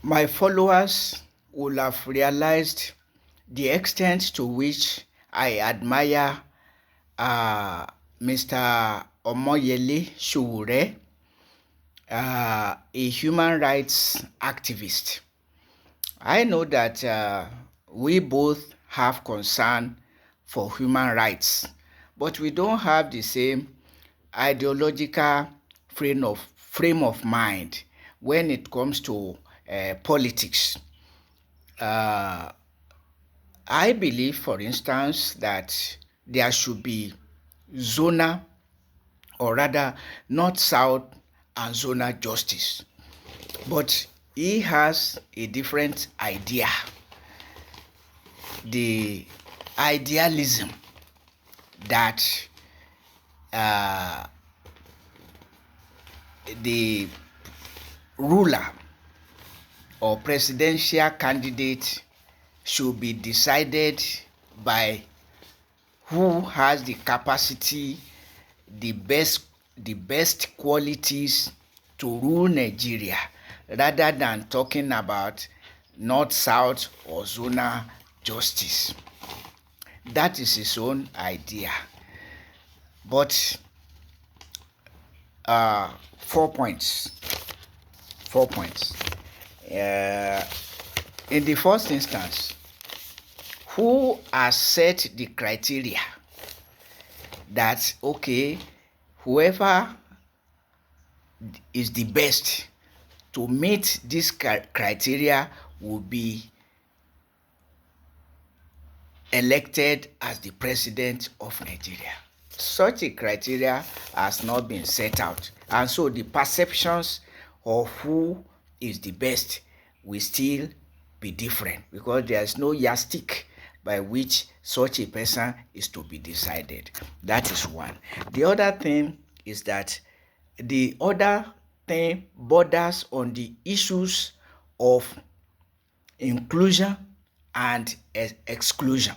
My followers will have realized the extent to which I admire uh, Mr. Ọmọyẹle Ṣoworẹ, a human rights activist. I know that we both have concern for human rights, but we don't have the same ideological frame of mind when it comes to politics. Uh, I believe, for instance, that there should be zonal, or rather north-south and zonal justice. But he has a different idea. The idealism that the ruler or presidential candidate should be decided by who has the capacity, the best qualities to rule Nigeria, rather than talking about north-south or zonal justice. That is his own idea. But 4 points. 4 points. In the first instance, who has set the criteria that, okay, whoever is the best to meet this criteria will be elected as the president of Nigeria? Such a criteria has not been set out, and so the perceptions of who is the best will still be different, because there is no yardstick by which such a person is to be decided. That is one. The other thing is that the other thing borders on the issues of inclusion and exclusion.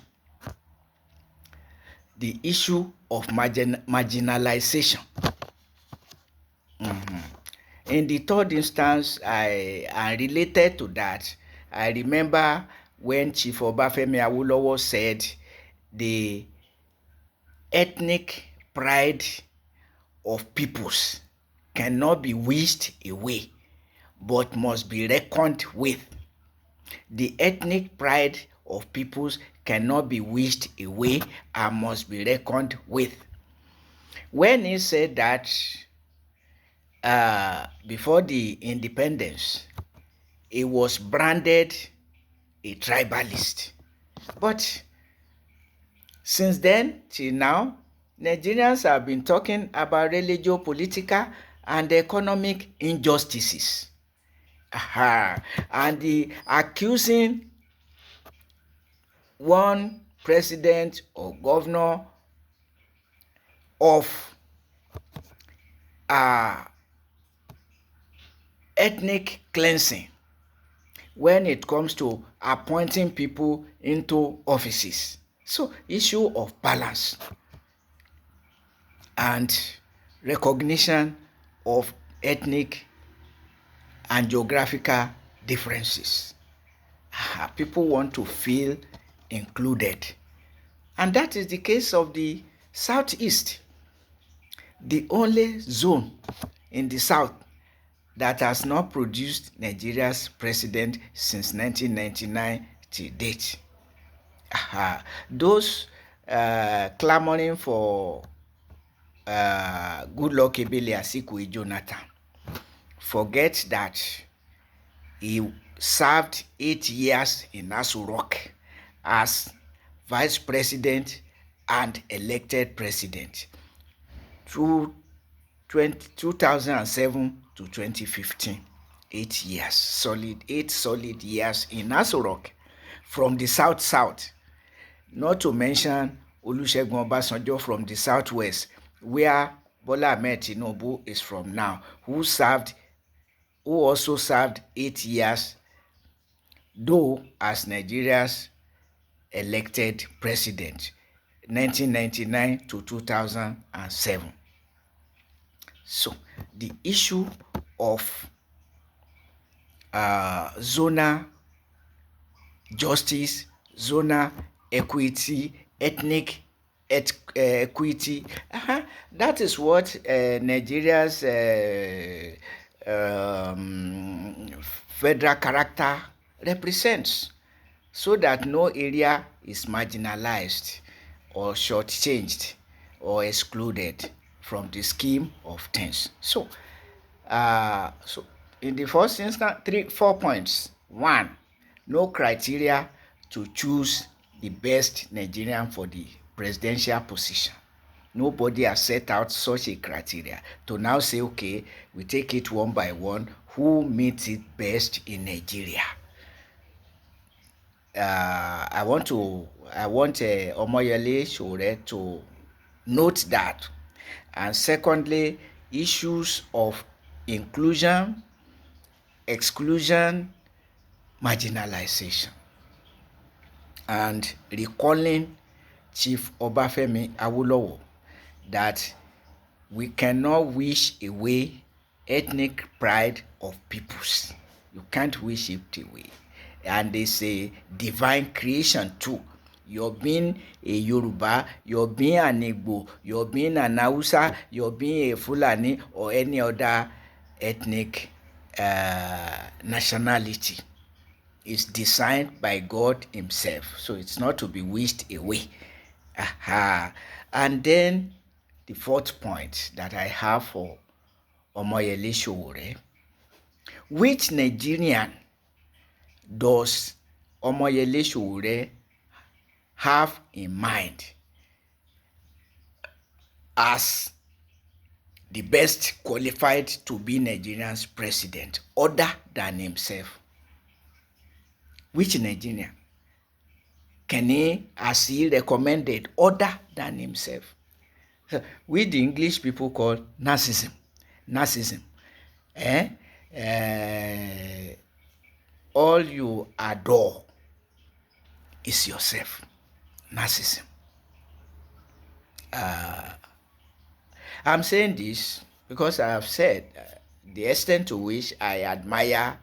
The issue of marginalization. In the third instance, and related to that, I remember when Chief Obafemi Awolowo said the ethnic pride of peoples cannot be wished away, but must be reckoned with. The ethnic pride of peoples cannot be wished away and must be reckoned with. When he said that before the independence, he was branded a tribalist. But since then till now, Nigerians have been talking about religio-political and economic injustices. And the accusing one president or governor of ethnic cleansing when it comes to appointing people into offices. So, issue of balance and recognition of ethnic and geographical differences. People want to feel included. And that is the case of the Southeast, the only zone in the South that has not produced Nigeria's president since 1999 to date. Those clamoring for Goodluck Ebele Asikwe Jonathan forget that he served 8 years in Aso Rock as vice president and elected president through 2007 to 2015. 8 years, 8 solid years in Aso Rock from the South, not to mention Olusegun Obasanjo from the Southwest, where Bola Ahmed Tinubu is from now, who also served 8 years, though as Nigeria's elected president, 1999 to 2007. So the issue of zonal justice, zonal equity, ethnic equity. That is what Nigeria's federal character represents, so that no area is marginalized or shortchanged or excluded from the scheme of things. So in the first instance, 4 points. One, no criteria to choose the best Nigerian for the presidential position. Nobody has set out such a criteria to now say, okay, we take it one by one, who meets it best in Nigeria. I want Ọmọyẹle Ṣoworẹ to note that. And secondly, issues of inclusion, exclusion, marginalization, and recalling Chief Obafemi Awolowo that we cannot wish away ethnic pride of peoples. You can't wish it away. And it's a divine creation too. You're being a Yoruba, you're being an Igbo, you're being an Hausa, you're being a Fulani or any other ethnic nationality. It's designed by God himself. So it's not to be wished away. And then the fourth point that I have for Ọmọyẹle Ṣoworẹ: which Nigerian does Ọmọyẹle Ṣoworẹ have in mind as the best qualified to be Nigeria's president other than himself? Which Nigerian can he, as he recommended, other than himself? So, we the English people call narcissism. All you adore is yourself. Narcissism. I'm saying this because I have said the extent to which I admire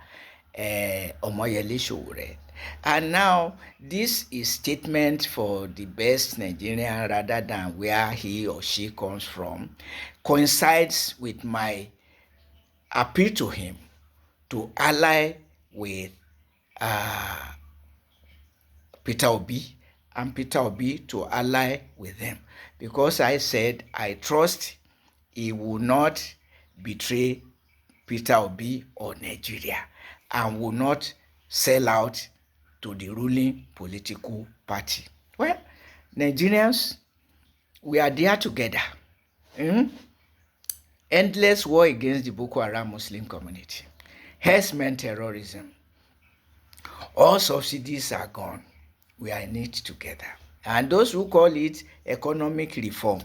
Ọmọyẹle Ṣoworẹ. And now this is statement for the best Nigerian rather than where he or she comes from, coincides with my appeal to him to ally with Peter Obi, and Peter Obi to ally with them, because I said I trust he will not betray Peter Obi or Nigeria and will not sell out to the ruling political party. Well, Nigerians, we are there together. Endless war against the Boko Haram Muslim community. Herdsmen terrorism. All subsidies are gone. We are in it together. And those who call it economic reform,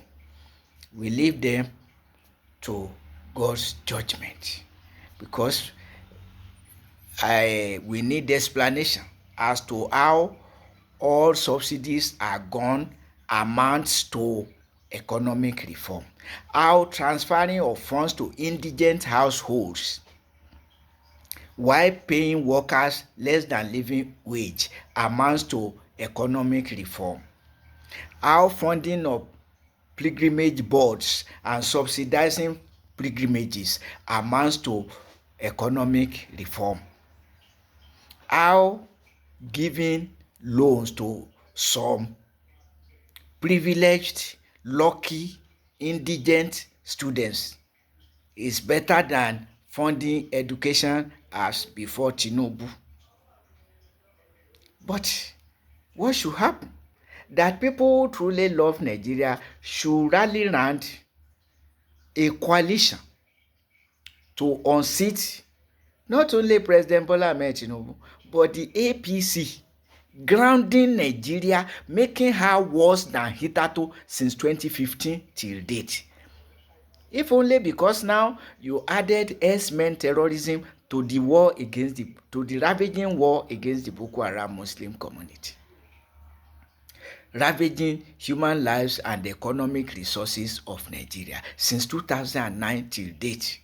we leave them to God's judgment, because we need explanation as to how all subsidies are gone amounts to economic reform. How transferring of funds to indigent households while paying workers less than living wage amounts to economic reform. How funding of pilgrimage boards and subsidizing pilgrimages amounts to economic reform. How giving loans to some privileged, lucky, indigent students is better than funding education as before Tinubu. But what should happen? That people who truly love Nigeria should rally around a coalition to unseat not only President Bola Ahmed Tinubu, but the APC, grounding Nigeria, making her worse than hitherto since 2015 till date. If only because now you added herdsmen terrorism to the war against to the ravaging war against the Boko Haram Muslim community, ravaging human lives and the economic resources of Nigeria since 2009 till date.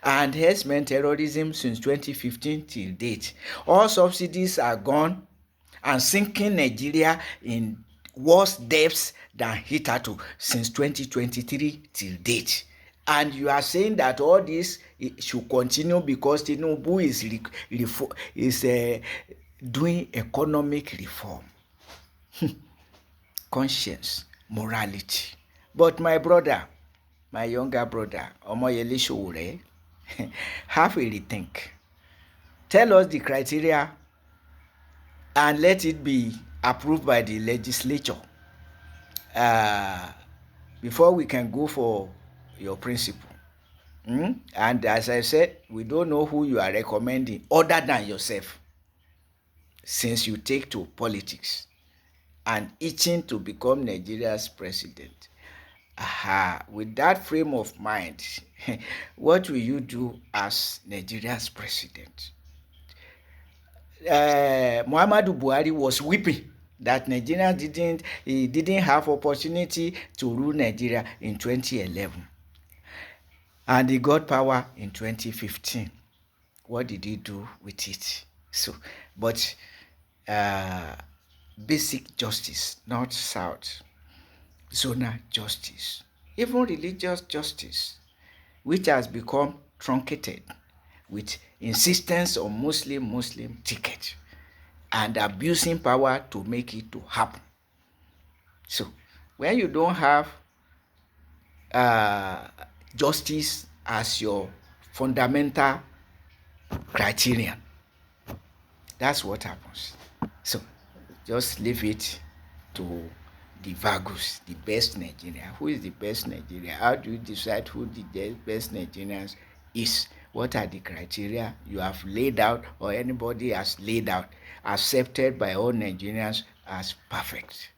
and herdsmen terrorism since 2015 till date. All subsidies are gone and sinking Nigeria in worse depths than hitherto since 2023 till date. And you are saying that all this should continue because Tinubu is doing economic reform. Conscience, morality. But my brother, my younger brother, Ọmọyẹle Ṣoworẹ, have a rethink. Tell us the criteria and let it be approved by the legislature before we can go for your principle. And as I said, we don't know who you are recommending other than yourself, since you take to politics and itching to become Nigeria's president. With that frame of mind, what will you do as Nigeria's president? Muhammadu Buhari was weeping that Nigerians didn't have opportunity to rule Nigeria in 2011, and he got power in 2015. What did he do with it? But basic justice, north south, zonal justice, even religious justice, which has become truncated with insistence on Muslim ticket and abusing power to make it to happen. So when you don't have justice as your fundamental criterion, that's what happens. So just leave it to the Vagus, the best Nigeria. Who is the best Nigeria? How do you decide who the best Nigerians is? What are the criteria you have laid out or anybody has laid out, accepted by all Nigerians as perfect?